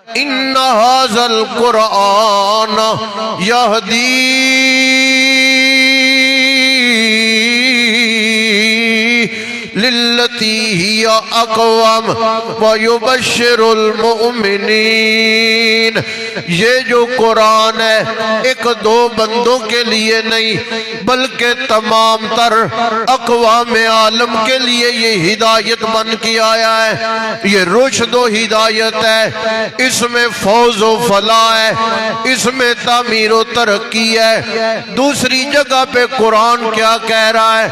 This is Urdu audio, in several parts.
ان ھذا القرآن یہدی للتی ہی اقوام ویبشر المؤمنین۔ یہ جو قرآن ہے ایک دو بندوں کے لیے نہیں بلکہ تمام تر اقوام عالم کے لیے یہ ہدایت بن کے آیا ہے، یہ رشد و ہدایت ہے، اس میں فوز و فلاح ہے، اس میں تعمیر و ترقی ہے۔ دوسری جگہ پہ قرآن کیا کہہ رہا ہے؟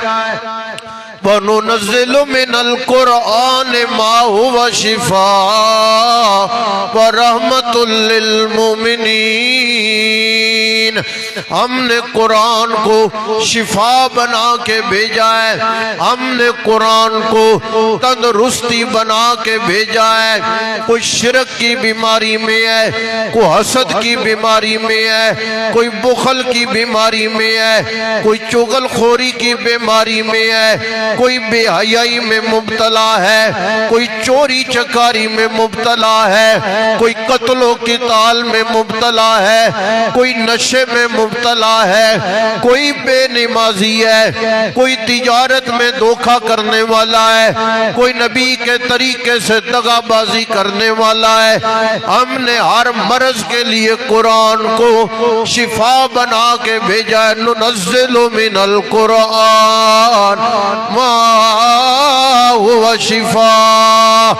وَنُنَزِّلُ مِنَ الْقُرْآنِ مَا هُوَ شِفَاءٌ وَرَحْمَةٌ لِّلْمُؤْمِنِينَ۔ ہم نے قرآن کو شفا بنا کے بھیجا ہے، ہم نے قرآن کو تندرستی بنا کے بھیجا ہے۔ کوئی شرک کی بیماری میں ہے، کوئی حسد کی بیماری میں ہے، کوئی بخل کی بیماری میں ہے، کوئی چغل خوری کی بیماری میں ہے، کوئی بے حیائی میں مبتلا ہے، کوئی چوری چکاری میں مبتلا ہے، کوئی قتل و قتال میں مبتلا ہے، کوئی نشے میں مبتلا ہے، کوئی بے نمازی ہے، کوئی تجارت میں دھوکہ کرنے والا ہے، کوئی نبی کے طریقے سے دغا بازی کرنے والا ہے۔ ہم نے ہر مرض کے لیے قرآن کو شفا بنا کے بھیجا ہے۔ ننزل من القرآن ما هو شفاء